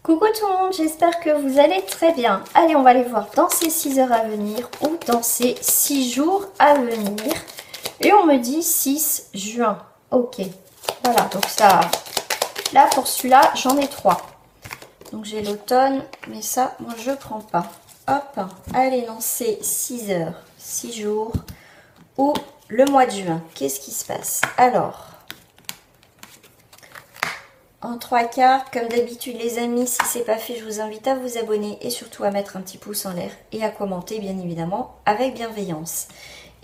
Coucou tout le monde, j'espère que vous allez très bien. Allez, on va aller voir dans ces 6 heures à venir ou dans ces 6 jours à venir. Et on me dit 6 juin. Ok, voilà, donc ça, là pour celui-là, j'en ai 3. Donc j'ai l'automne, mais ça, moi je prends pas. Hop, allez, dans ces 6 heures, 6 jours ou le mois de juin. Qu'est-ce qui se passe? Alors... En 3 quarts, comme d'habitude les amis, si c'est pas fait, je vous invite à vous abonner et surtout à mettre un petit pouce en l'air et à commenter bien évidemment avec bienveillance.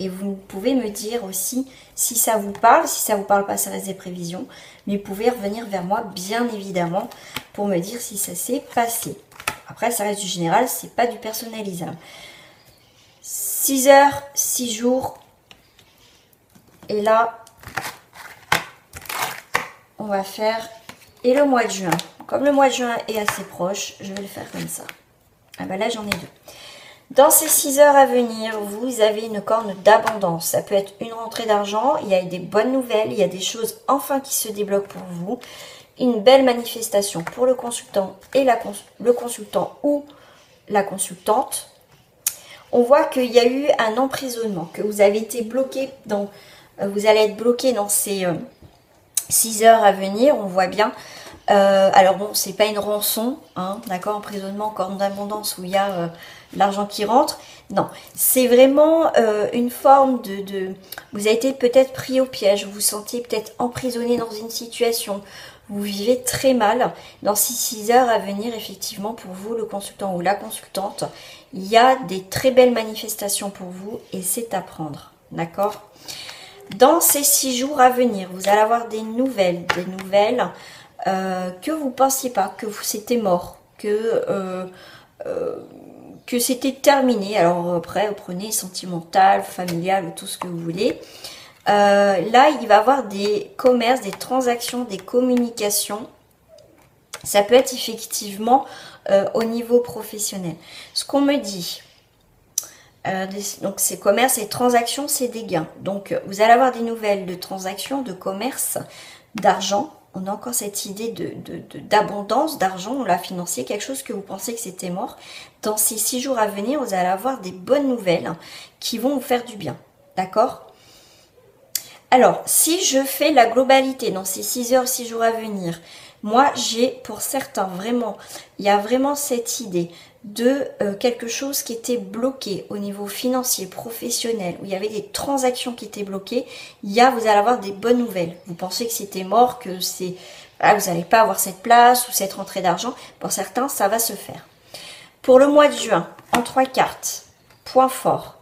Et vous pouvez me dire aussi si ça vous parle, si ça vous parle pas, ça reste des prévisions, mais vous pouvez revenir vers moi bien évidemment pour me dire si ça s'est passé. Après ça reste du général, c'est pas du personnalisable. 6 heures, 6 jours, et là on va faire... Et le mois de juin, comme le mois de juin est assez proche, je vais le faire comme ça. Ah ben là, j'en ai 2. Dans ces 6 heures à venir, vous avez une corne d'abondance. Ça peut être une rentrée d'argent, il y a des bonnes nouvelles, il y a des choses enfin qui se débloquent pour vous. Une belle manifestation pour le consultant et le consultant ou la consultante. On voit qu'il y a eu un emprisonnement, que vous avez été bloqué dans... Vous allez être bloqué dans ces... 6 heures à venir, on voit bien. Alors bon, c'est pas une rançon, hein, d'accord, emprisonnement, corne d'abondance où il y a l'argent qui rentre. Non, c'est vraiment une forme de... Vous avez été peut-être pris au piège, vous vous sentiez peut-être emprisonné dans une situation. Vous vivez très mal. Dans ces 6 heures à venir, effectivement, pour vous, le consultant ou la consultante, il y a des très belles manifestations pour vous et c'est à prendre, d'accord ? Dans ces 6 jours à venir, vous allez avoir des nouvelles que vous ne pensiez pas, que c'était mort, que c'était terminé. Alors après, vous prenez sentimental, familial ou tout ce que vous voulez. Là, il va y avoir des commerces, des transactions, des communications. Ça peut être effectivement au niveau professionnel. Ce qu'on me dit... donc ces commerces et transactions, c'est des gains. Donc vous allez avoir des nouvelles de transactions, de commerce, d'argent. On a encore cette idée d'abondance, d'argent, là, financier, quelque chose que vous pensez que c'était mort. Dans ces 6 jours à venir, vous allez avoir des bonnes nouvelles qui vont vous faire du bien. D'accord ? Alors, si je fais la globalité dans ces 6 heures, 6 jours à venir, moi, j'ai pour certains vraiment, il y a vraiment cette idée de quelque chose qui était bloqué au niveau financier, professionnel, où il y avait des transactions qui étaient bloquées. Vous allez avoir des bonnes nouvelles. Vous pensez que c'était mort, que c'est, voilà, vous n'allez pas avoir cette place ou cette rentrée d'argent. Pour certains, ça va se faire. Pour le mois de juin, en 3 cartes, point fort,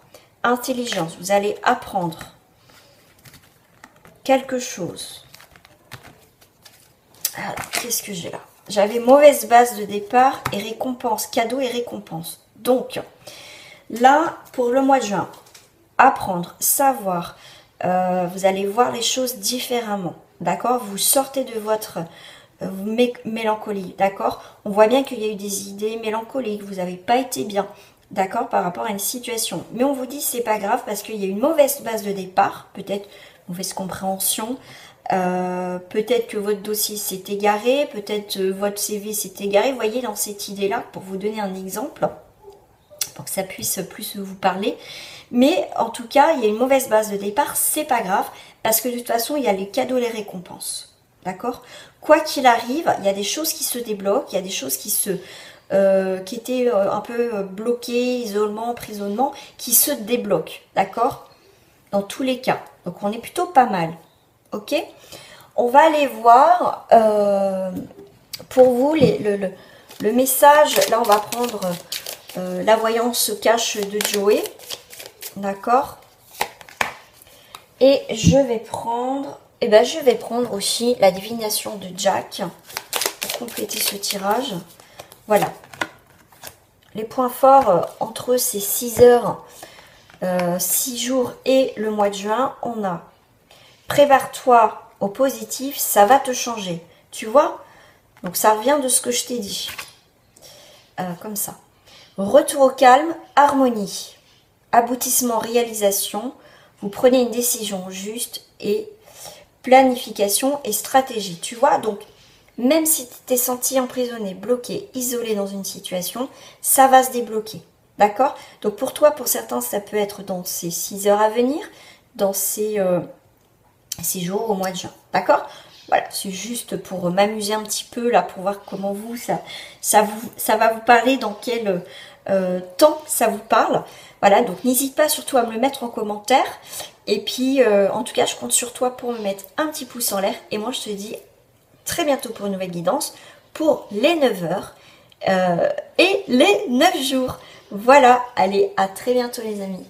intelligence, vous allez apprendre quelque chose. Alors, qu'est-ce que j'ai là? J'avais mauvaise base de départ et récompense, cadeau et récompense. Donc, là, pour le mois de juin, apprendre, savoir, vous allez voir les choses différemment, d'accord? Vous sortez de votre mélancolie, d'accord? On voit bien qu'il y a eu des idées mélancoliques, vous n'avez pas été bien, d'accord, par rapport à une situation. Mais on vous dit, c'est pas grave parce qu'il y a une mauvaise base de départ, peut-être mauvaise compréhension, peut-être que votre dossier s'est égaré, peut-être votre CV s'est égaré. Vous voyez, dans cette idée-là, pour vous donner un exemple, pour que ça puisse plus vous parler. Mais en tout cas, il y a une mauvaise base de départ, c'est pas grave, parce que de toute façon, il y a les cadeaux, les récompenses. D'accord? Quoi qu'il arrive, il y a des choses qui se débloquent, il y a des choses qui étaient un peu bloquées, isolement, emprisonnement, qui se débloquent. D'accord? Dans tous les cas. Donc, on est plutôt pas mal. Ok, on va aller voir pour vous le message. Là, on va prendre la voyance se cache de Joey. D'accord. Et je vais prendre aussi la divination de Jack pour compléter ce tirage. Voilà. Les points forts entre ces 6 heures, 6 jours et le mois de juin, on a: prépare-toi au positif, ça va te changer. Tu vois? Donc ça revient de ce que je t'ai dit. Comme ça. Retour au calme, harmonie. Aboutissement, réalisation. Vous prenez une décision juste et planification et stratégie. Tu vois? Donc même si tu t'es senti emprisonné, bloqué, isolé dans une situation, ça va se débloquer. D'accord? Donc pour toi, pour certains, ça peut être dans ces 6 heures à venir, dans ces 6 jours au mois de juin. D'accord? Voilà, c'est juste pour m'amuser un petit peu là, pour voir comment vous, ça va vous parler, dans quel temps ça vous parle. Voilà, donc n'hésite pas surtout à me le mettre en commentaire. Et puis, en tout cas, je compte sur toi pour me mettre un petit pouce en l'air. Et moi, je te dis très bientôt pour une nouvelle guidance, pour les 9 heures et les 9 jours. Voilà, allez, à très bientôt les amis.